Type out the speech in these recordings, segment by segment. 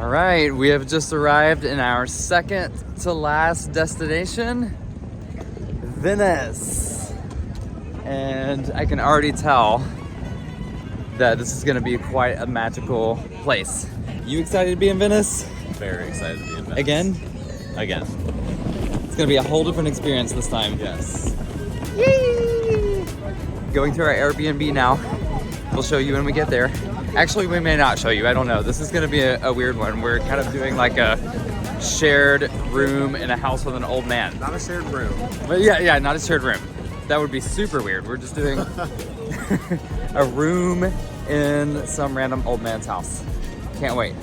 All right, we have just arrived in our second to last destination, Venice. And I can already tell that this is gonna be quite a magical place. You excited to be in Venice? Very excited to be in Venice. Again? Again. It's gonna be a whole different experience this time. Yes. Yay! Going to our Airbnb now. We'll show you when we get there. Actually, we may not show you, I don't know. This is gonna be a weird one. We're kind of doing like a shared room in a house with an old man. Not a shared room. But yeah, not a shared room. That would be super weird. We're just doing a room in some random old man's house. Can't wait.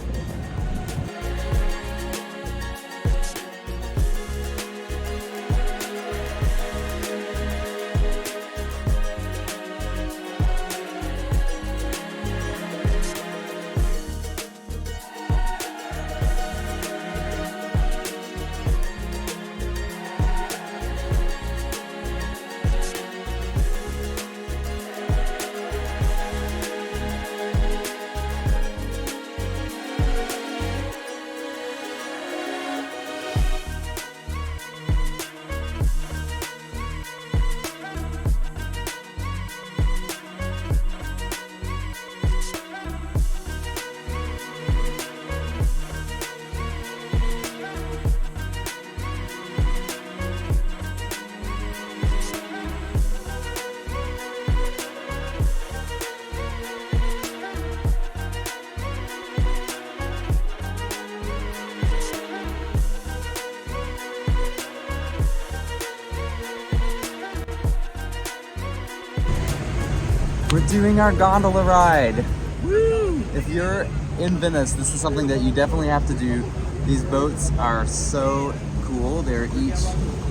We're doing our gondola ride. Woo! If you're in Venice, this is something that you definitely have to do. These boats are so cool. They're each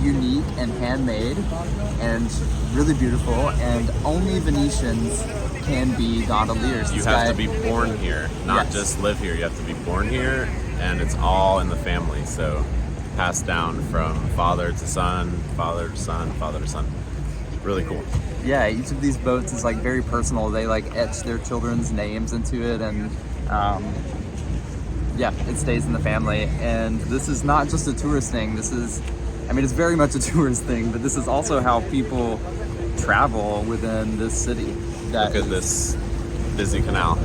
unique and handmade and really beautiful, and only Venetians can be gondoliers. You have to be born here, not just live here. You have to be born here, and it's all in the family. So passed down from father to son, father to son, father to son. Really cool. Yeah, each of these boats is like very personal. They like etch their children's names into it, and yeah, it stays in the family. And this is not just a tourist thing. This is, I mean, it's very much a tourist thing, but this is also how people travel within this city. Look at this busy canal.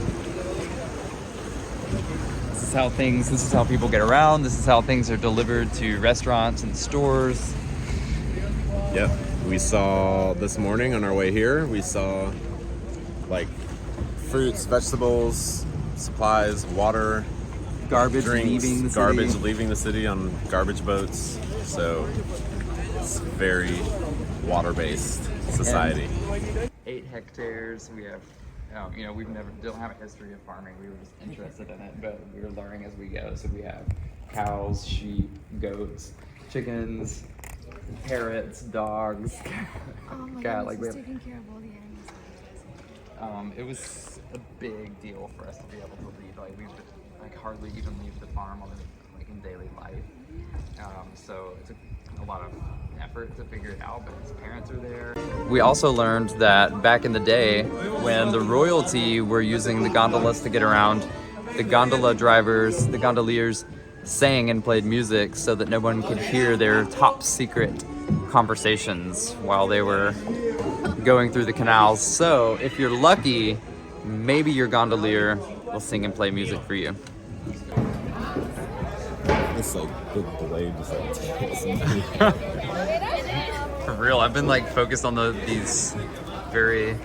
This is how people get around. This is how things are delivered to restaurants and stores. Yep. We saw this morning on our way here, we saw like fruits, vegetables, supplies, water, Garbage drinks, leaving the garbage city. leaving the city on garbage boats. So it's very water-based society. 8 hectares. We have, you know, don't have a history of farming. We were just interested in it, but we were learning as we go. So we have cows, sheep, goats, chickens, parrots, dogs. Oh my God, goodness, like we have, taking care of all the animals. it was a big deal for us to be able to leave. Like we would like hardly even leave the farm like in daily life. So it took a lot of effort to figure it out, but his parents are there. We also learned that back in the day, when the royalty were using the gondolas to get around, the gondola drivers, the gondoliers, sang and played music so that no one could hear their top secret conversations while they were going through the canals. So if you're lucky, maybe your gondolier will sing and play music for you. It's like the delay just For real, I've been like focused on these very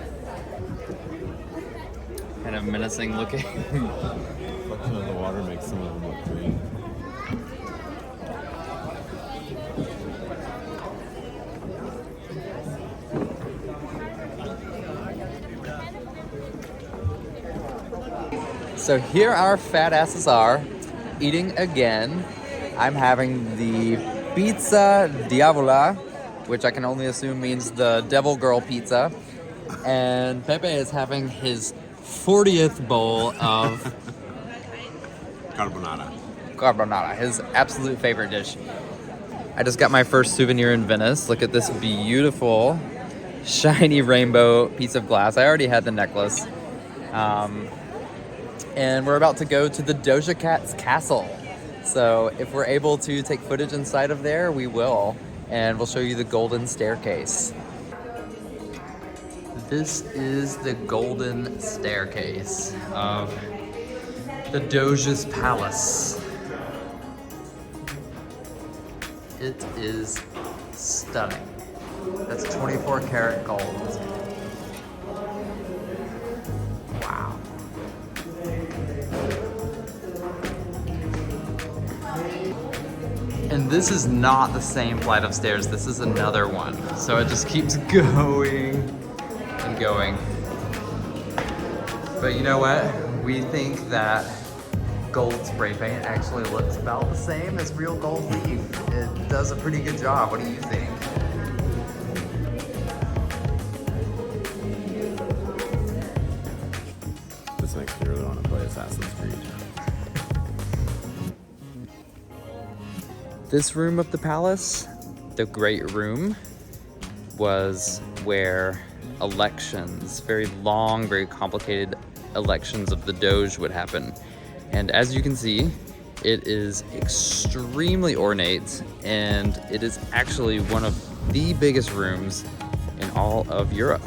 kind of menacing looking. reflection of the water makes some of them look green. So here our fat asses are, eating again. I'm having the pizza diavola, which I can only assume means the devil girl pizza. And Pepe is having his 40th bowl of carbonara, his absolute favorite dish. I just got my first souvenir in Venice. Look at this beautiful, shiny rainbow piece of glass. I already had the necklace. and we're about to go to the Doja Cat's castle. So if we're able to take footage inside of there, we will, and we'll show you the golden staircase. This is the golden staircase of the Doge's palace. It is stunning. That's 24 karat gold. Wow. And this is not the same flight of stairs, this is another one. So it just keeps going and going. But you know what? We think that gold spray paint actually looks about the same as real gold leaf. It does a pretty good job. What do you think? This makes me really want to play Assassin's Creed. This room of the palace, the Great Room, was where elections, very long, very complicated elections of the Doge would happen. And as you can see, it is extremely ornate, and it is actually one of the biggest rooms in all of Europe.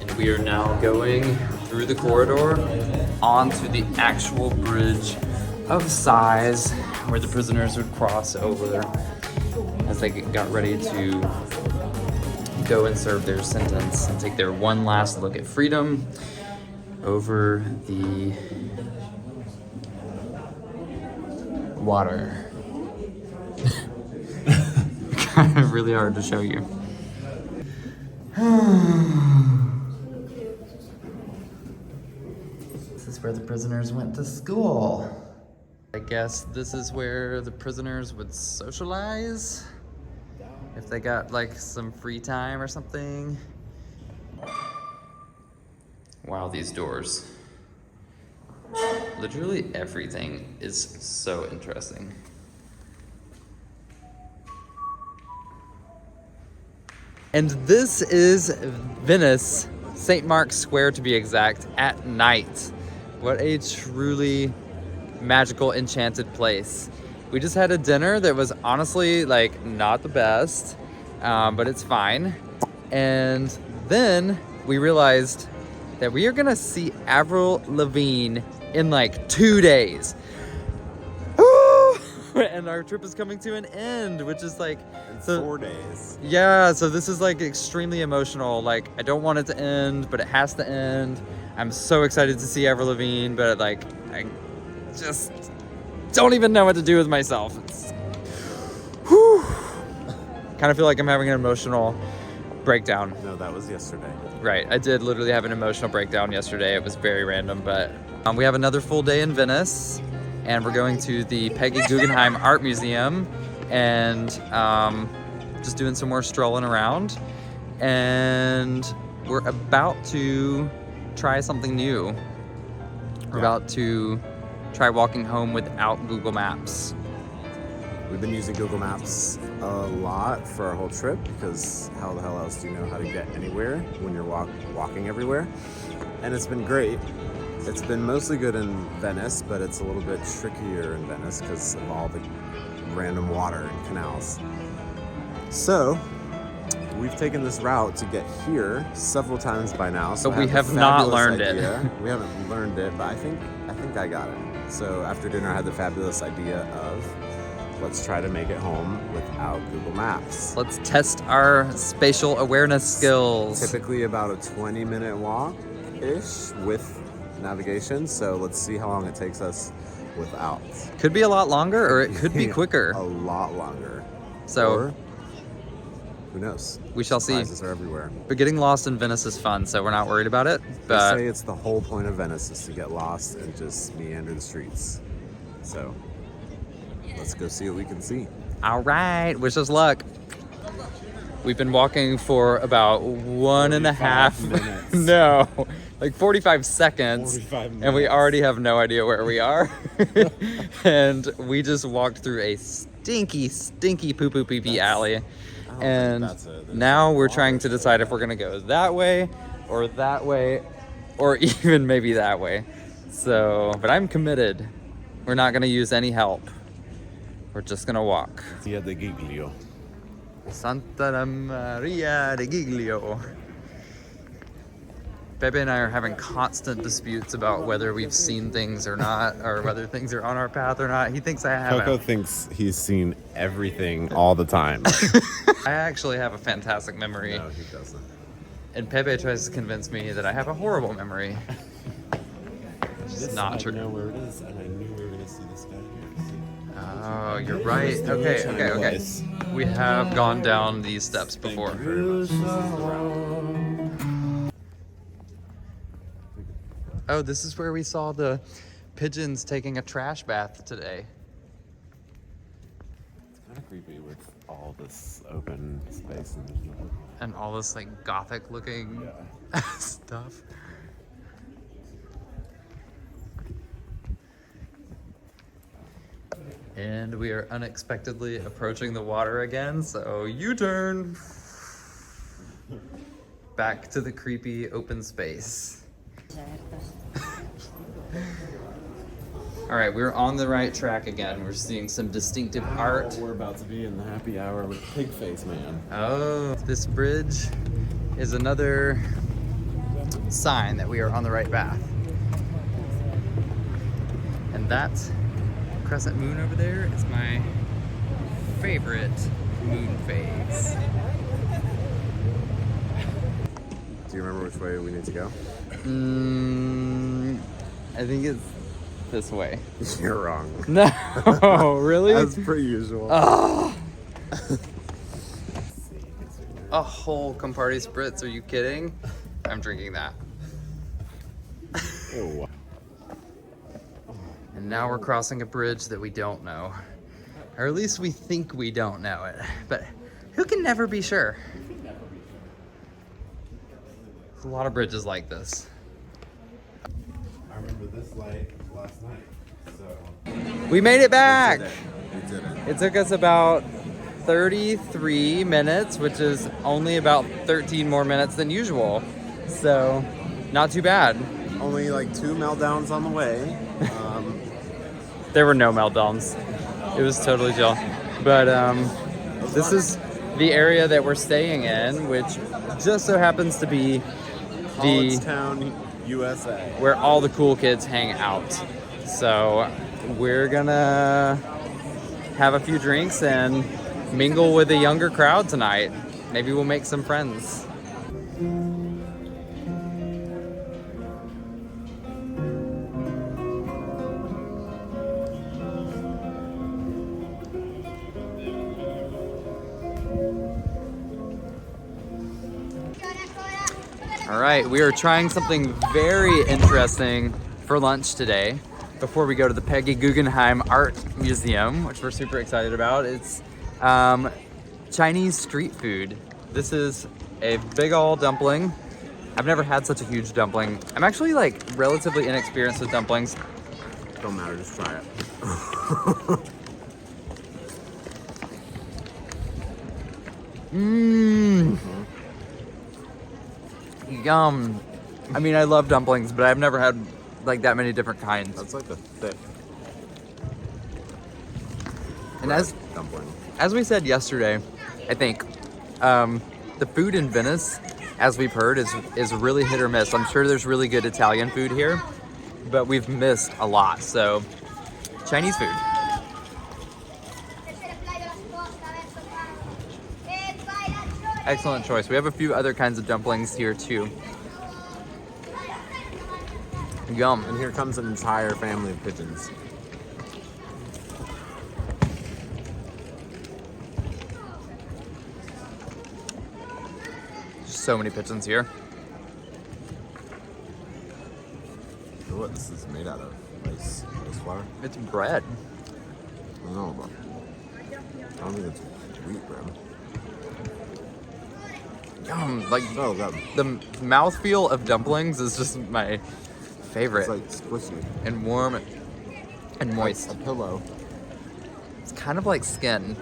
And we are now going through the corridor onto the actual bridge of size where the prisoners would cross over as they got ready to go and serve their sentence and take their one last look at freedom over the water. Kind of really hard to show you. This is where the prisoners went to school. I guess this is where the prisoners would socialize if they got like some free time or something. Wow, these doors. Literally everything is so interesting. And this is Venice, St. Mark's Square to be exact, at night. What a truly magical, enchanted place. We just had a dinner that was honestly like not the best, but it's fine. And then we realized that we are gonna see Avril Lavigne in like 2 days. And our trip is coming to an end, which is like In so, 4 days. yeah, so this is like extremely emotional. Like I don't want it to end, but it has to end. I'm so excited to see Avril Lavigne, but like I just don't even know what to do with myself. It's, whew. Kind of feel like I'm having an emotional breakdown. No, that was yesterday. Right, I did literally have an emotional breakdown yesterday. It was very random, but we have another full day in Venice, and we're going to the Peggy Guggenheim Art Museum, and just doing some more strolling around. And we're about to try something new. We're about to try walking home without Google Maps. We've been using Google Maps a lot for our whole trip because how the hell else do you know how to get anywhere when you're walking everywhere? And it's been great. It's been mostly good in Venice, but it's a little bit trickier in Venice because of all the random water and canals. So we've taken this route to get here several times by now. So But we have not learned it. We haven't learned it, but I think I got it. So after dinner, I had the fabulous idea of let's try to make it home without Google Maps. Let's test our spatial awareness skills. Typically about a 20-minute walk-ish with navigation. So let's see how long it takes us without. Could be a lot longer, or it could be quicker. A lot longer. So Or, who knows? we shall see. Surprises are everywhere. But getting lost in Venice is fun, so we're not worried about it. They But say it's the whole point of Venice is to get lost and just meander the streets. So let's go see what we can see. all right, wish us luck. We've been walking for about 1.5 minutes. No, like 45 seconds. 45 And we minutes. already have no idea where we are. And we just walked through a stinky poo-poo pee-pee alley. I don't And think there's now we're water trying to decide if we're gonna go that way, or even maybe that way. So, but I'm committed. We're not gonna use any help. We're just gonna walk. Via de Giglio. Santa Maria de Giglio. Pepe and I are having constant disputes about whether we've seen things or not, or whether things are on our path or not. He thinks I haven't. Coco thinks he's seen everything all the time. I actually have a fantastic memory. No, he doesn't. And Pepe tries to convince me that I have a horrible memory. It's not true. I know where it is, and I knew we were going to see this guy here. Oh, you're right. Okay. We have gone down these steps before. Oh, this is where we saw the pigeons taking a trash bath today. It's kind of creepy with all this open space and there's no... And all this like gothic looking stuff. And we are unexpectedly approaching the water again, so U-turn. Back to the creepy open space. All right, we're on the right track again. We're seeing some distinctive art. We're about to be in the happy hour with Pig Face Man. Oh, this bridge is another sign that we are on the right path. And that crescent moon over there is my favorite moon phase. Do you remember which way we need to go? I think it's this way. You're wrong. No, really? As per usual. Oh. A whole Campari Spritz, are you kidding? I'm drinking that. Oh. And now we're crossing a bridge that we don't know. Or at least we think we don't know it. But who can never be sure? There's a lot of bridges like this. I remember this light last night, so... We made it back! We did it. It took us about 33 minutes, which is only about 13 more minutes than usual. So, not too bad. Only like 2 meltdowns on the way. There were no meltdowns. It was totally chill. But this is the area that we're staying in, which just so happens to be Town, USA. where all the cool kids hang out. So we're gonna have a few drinks and mingle with the younger crowd tonight. Maybe we'll make some friends. All right, we are trying something very interesting for lunch today before we go to the Peggy Guggenheim Art Museum, which we're super excited about. It's Chinese street food. This is a big old dumpling. I've never had such a huge dumpling. I'm actually like relatively inexperienced with dumplings. Don't matter, just try it. Yum. I mean, I love dumplings, but I've never had like that many different kinds. That's like the thick And dumpling. as we said yesterday, I think the food in Venice, as we've heard, is really hit or miss. I'm sure there's really good Italian food here, but we've missed a lot. So, Chinese food. Excellent choice. We have a few other kinds of dumplings here too. Yum. And here comes an entire family of pigeons. So many pigeons here. So what this is made out of? Rice flour? It's bread. I don't know, but I don't think it's wheat bread. Yum. Like Oh god. the mouthfeel of dumplings is just my favorite. It's like squishy. And warm and moist. Like a pillow. It's kind of like skin.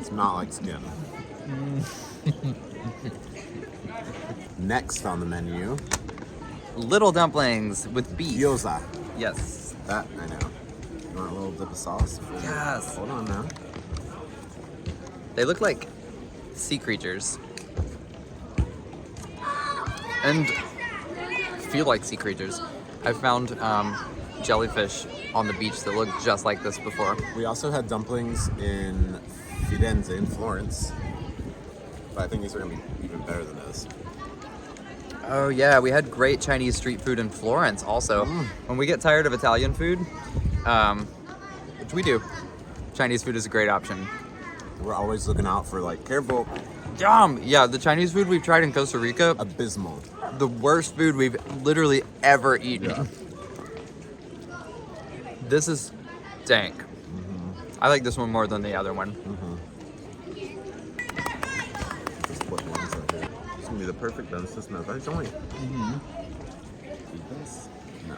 It's not like skin. Next on the menu, Little dumplings with beef. gyoza. Yes. That I know. You want a little dip of sauce? Yes. Hold on now. They look like sea creatures. And feel like sea creatures. I found jellyfish on the beach that look just like this before. We also had dumplings in Firenze, in Florence. But I think these are going to be even better than those. Oh yeah, we had great Chinese street food in Florence also. When we get tired of Italian food, which we do, Chinese food is a great option. We're always looking out for, like, careful. Yum! Yeah, the Chinese food we've tried in Costa Rica, Abysmal. the worst food we've literally ever eaten. Yeah. This is dank. I like this one more than the other one. Just put ones right here. It's going to be the perfect dentist now. It's only... Eat this? No.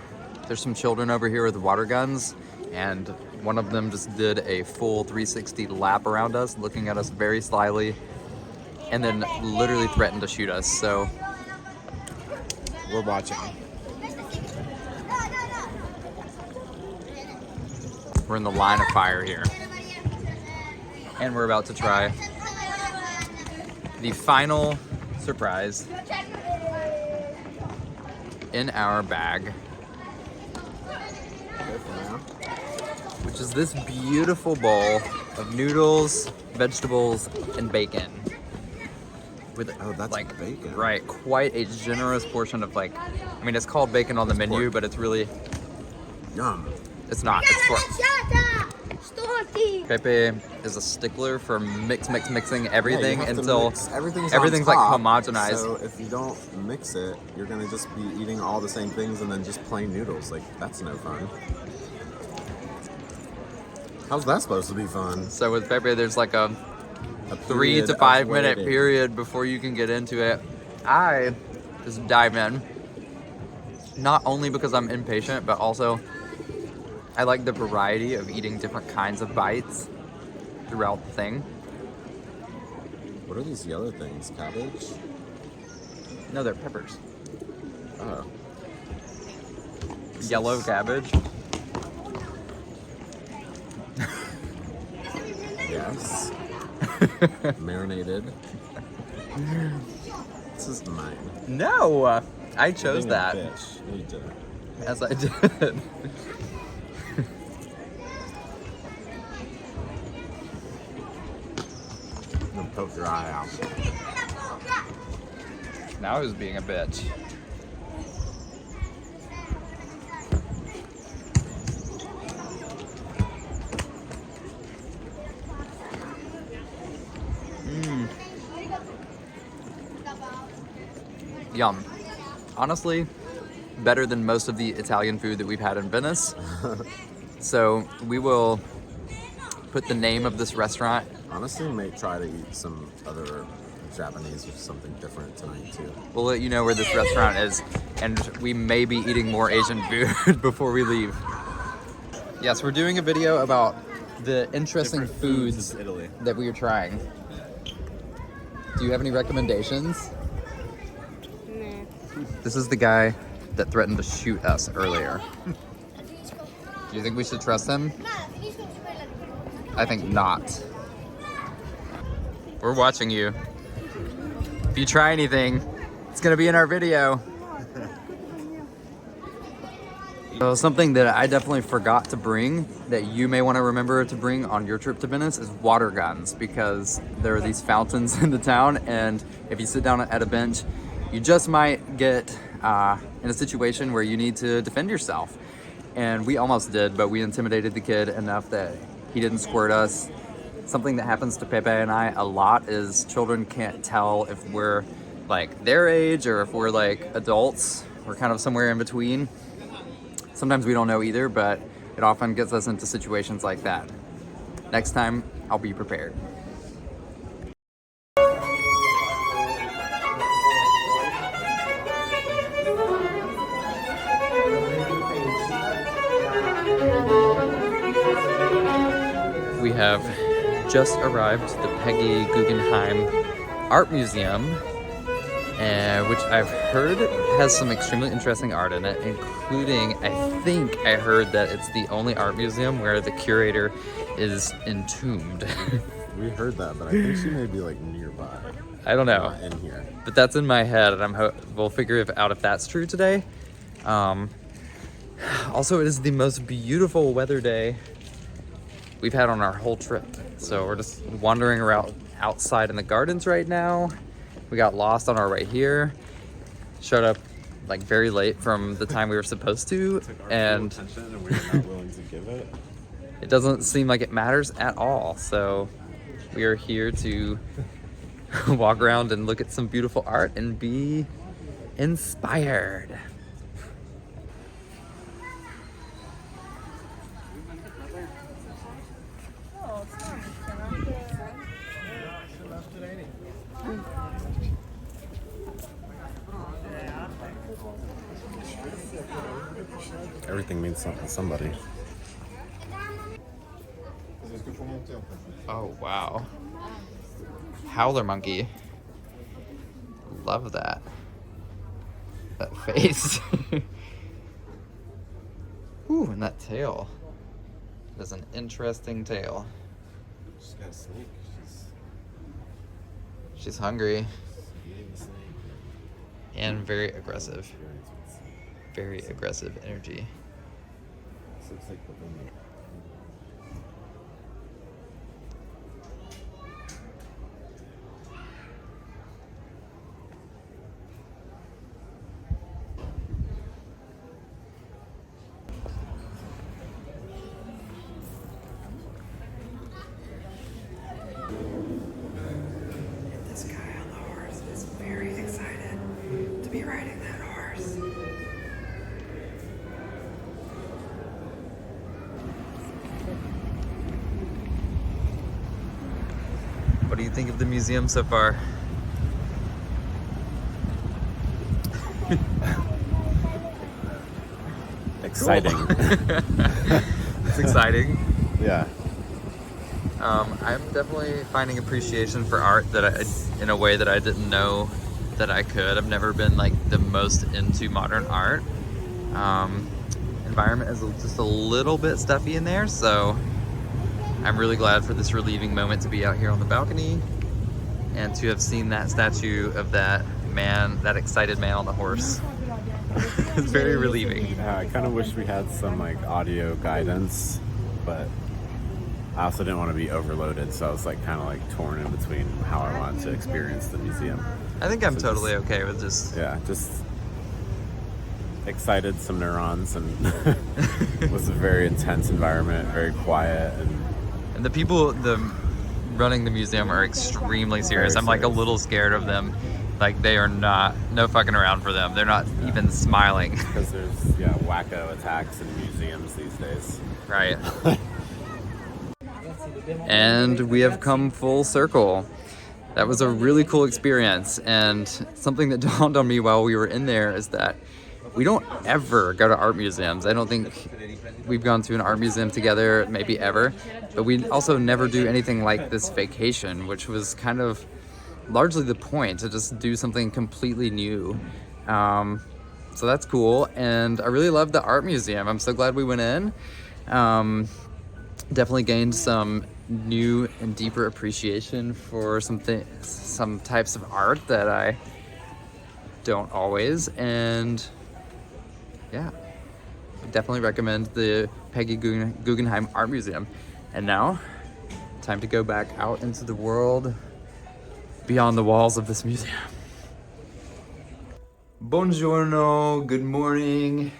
There's some children over here with water guns, and one of them just did a full 360 lap around us, looking at us very slyly, and then literally threatened to shoot us. So we're watching. We're in the line of fire here. And we're about to try the final surprise in our bag, Careful now. which is this beautiful bowl of noodles, vegetables, and bacon. With Oh, that's bacon. Right, quite a generous portion of I mean, it's called bacon on the menu, pork. but it's really, Yum. it's not. It's pork. Pepe is a stickler for mixing everything Yeah, you have to until mix. Everything's like on top, homogenized. So if you don't mix it, you're gonna just be eating all the same things and then just plain noodles. Like, that's no fun. How's that supposed to be fun? So with Pepe, there's like a A 3 period to of 5 minute waiting. period before you can get into it. I just dive in. Not only because I'm impatient, but also I like the variety of eating different kinds of bites throughout the thing. What are these yellow things? Cabbage? No, they're peppers. Oh. Yellow cabbage. Yes. Marinated. This is mine. No, I chose Being a that. bitch. You need to- As I did. I'm gonna poke your eye out. Now who's being a bitch? Yum. Honestly, better than most of the Italian food that we've had in Venice. So we will put the name of this restaurant. Honestly, may try to eat some other Japanese or something different tonight too. We'll let you know where this restaurant is, and we may be eating more Asian food before we leave. Yes, we're doing a video about the interesting foods of Italy. that we are trying. Do you have any recommendations? This is the guy that threatened to shoot us earlier. Do you think we should trust him? I think not. We're watching you. If you try anything, it's gonna be in our video. So something that I definitely forgot to bring that you may want to remember to bring on your trip to Venice is water guns, because there are these fountains in the town, and if you sit down at a bench, you just might get in a situation where you need to defend yourself. And we almost did, but we intimidated the kid enough that he didn't squirt us. Something that happens to Pepe and I a lot is children can't tell if we're like their age or if we're like adults. We're kind of somewhere in between. Sometimes we don't know either, but it often gets us into situations like that. Next time, I'll be prepared. We have just arrived at the Peggy Guggenheim Art Museum, which I've heard has some extremely interesting art in it, including, I think I heard that it's the only art museum where the curator is entombed. We heard that, but I think she may be like nearby. I don't know. Not in here. But that's in my head, and we'll figure out if that's true today. Also, it is the most beautiful weather day we've had on our whole trip. So we're just wandering around outside in the gardens right now. We got lost on our way here. Showed up like very late from the time we were supposed to, and Attention, and we were not willing to give it. it doesn't seem like it matters at all. So we are here to walk around and look at some beautiful art and be inspired. Everything means something to somebody. Oh, wow. Howler monkey. Love that. That face. Ooh, and that tail. That's an interesting tail. She's got a snake. She's hungry Eating the snake. and very aggressive. Very aggressive energy. This looks like the woman. This guy on the horse is very excited to be riding that horse. What do you think of the museum so far? Exciting. It's exciting. Yeah. I'm definitely finding appreciation for art that in a way that I didn't know that I could. I've never been like the most into modern art. Environment is just a little bit stuffy in there, so I'm really glad for this relieving moment to be out here on the balcony and to have seen that statue of that man, that excited man on the horse. It's very relieving. Yeah, I kind of wish we had some like audio guidance, but I also didn't want to be overloaded, so I was like kind of like torn in between how I wanted to experience the museum. I think I'm So totally okay with just... Yeah, just excited some neurons, and it was a very intense environment, very quiet, And the people running the museum are extremely serious. Very I'm like a serious. little scared of them. Like they are no fucking around for them. They're not even smiling. because there's wacko attacks in museums these days. Right. And we have come full circle. That was a really cool experience, and something that dawned on me while we were in there is that we don't ever go to art museums. I don't think we've gone to an art museum together, maybe ever, but we also never do anything like this vacation, which was kind of largely the point, to just do something completely new. So that's cool, and I really love the art museum. I'm so glad we went in. Definitely gained some new and deeper appreciation for some types of art that I don't always, and yeah, definitely recommend the Peggy Guggenheim Art Museum. And now, time to go back out into the world beyond the walls of this museum. Buongiorno, good morning.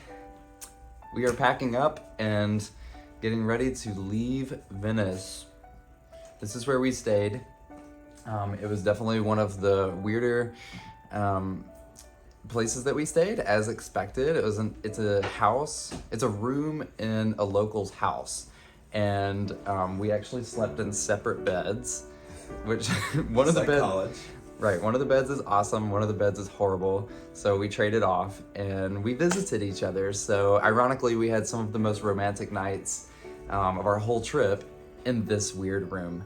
We are packing up and getting ready to leave Venice. This is where we stayed. It was definitely one of the weirder places that we stayed, as expected. It's a house, it's a room in a local's house. And we actually slept in separate beds, which one of the beds, right, one of the beds is awesome, one of the beds is horrible. So we traded off and we visited each other. So ironically, we had some of the most romantic nights of our whole trip in this weird room.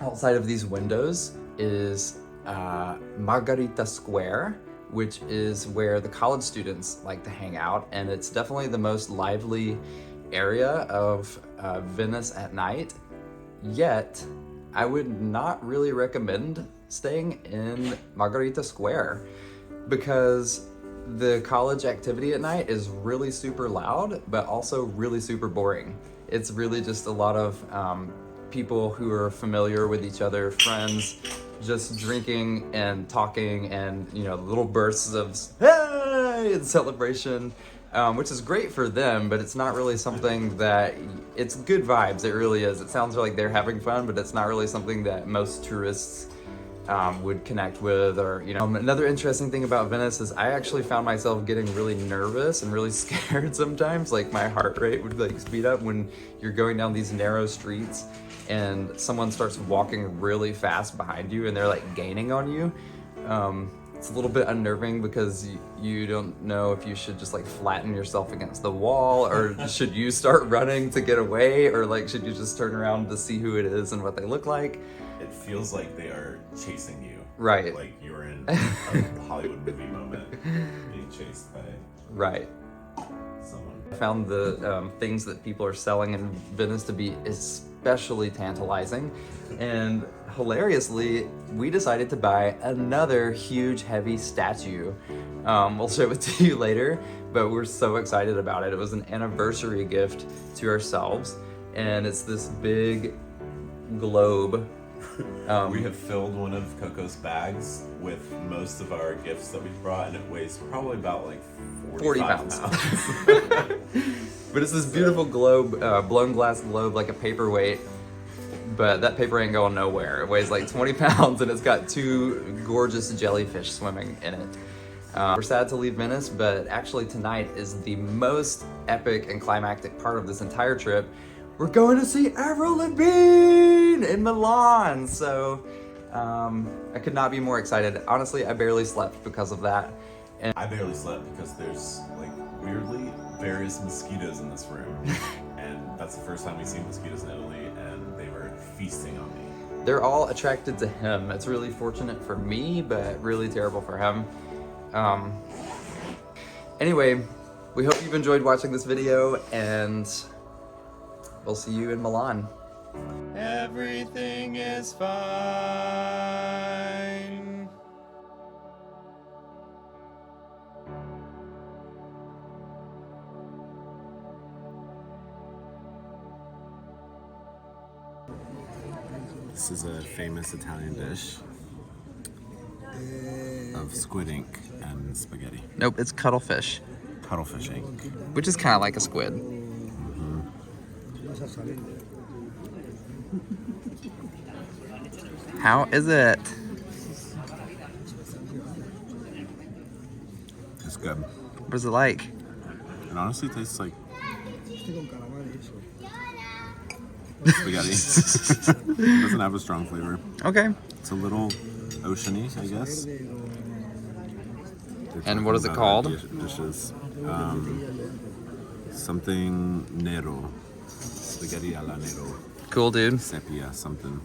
Outside of these windows is Margarita Square, which is where the college students like to hang out, and it's definitely the most lively area of Venice at night. Yet, I would not really recommend staying in Margarita Square because the college activity at night is really super loud, but also really super boring. It's really just a lot of people who are familiar with each other, friends, just drinking and talking, and little bursts of hey and celebration, which is great for them, but it's not really something that, it's good vibes, it really is. It sounds like they're having fun, but it's not really something that most tourists would connect with, or another interesting thing about Venice is I actually found myself getting really nervous and really scared sometimes. Like my heart rate would like speed up when you're going down these narrow streets and someone starts walking really fast behind you and they're like gaining on you. It's a little bit unnerving because you don't know if you should just like flatten yourself against the wall, or should you start running to get away, or like should you just turn around to see who it is and what they look like. It feels like they are chasing you. Right. Like you're in a Hollywood movie moment being chased by someone. I found the things that people are selling in Venice to be especially tantalizing, and hilariously, we decided to buy another huge, heavy statue. We'll show it to you later, but we're so excited about it. It was an anniversary gift to ourselves, and it's this big globe. We have filled one of Coco's bags with most of our gifts that we've brought, and it weighs probably about like 40 pounds. But it's this beautiful globe, blown glass globe, like a paperweight, but that paper ain't going nowhere. It weighs like 20 pounds, and it's got 2 gorgeous jellyfish swimming in it. We're sad to leave Venice, but actually tonight is the most epic and climactic part of this entire trip. We're going to see Avril Lavigne in Milan, so I could not be more excited. Honestly, I barely slept because of that. And I barely slept because there's like weirdly various mosquitoes in this room, and that's the first time we've seen mosquitoes in Italy, and they were feasting on me. they're all attracted to him. It's really fortunate for me, but really terrible for him. Anyway, we hope you've enjoyed watching this video, and we'll see you in Milan. Everything is fine. This is a famous Italian dish of squid ink and spaghetti. Nope, it's cuttlefish, Cuttlefish ink. which is kind of like a squid. How is it? It's good. What is it like? It honestly tastes like spaghetti. It doesn't have a strong flavor. Okay. It's a little oceany, I guess. And what is it called? Dishes. Something nero. Spaghetti alla nero. Cool, dude. Sepia, something.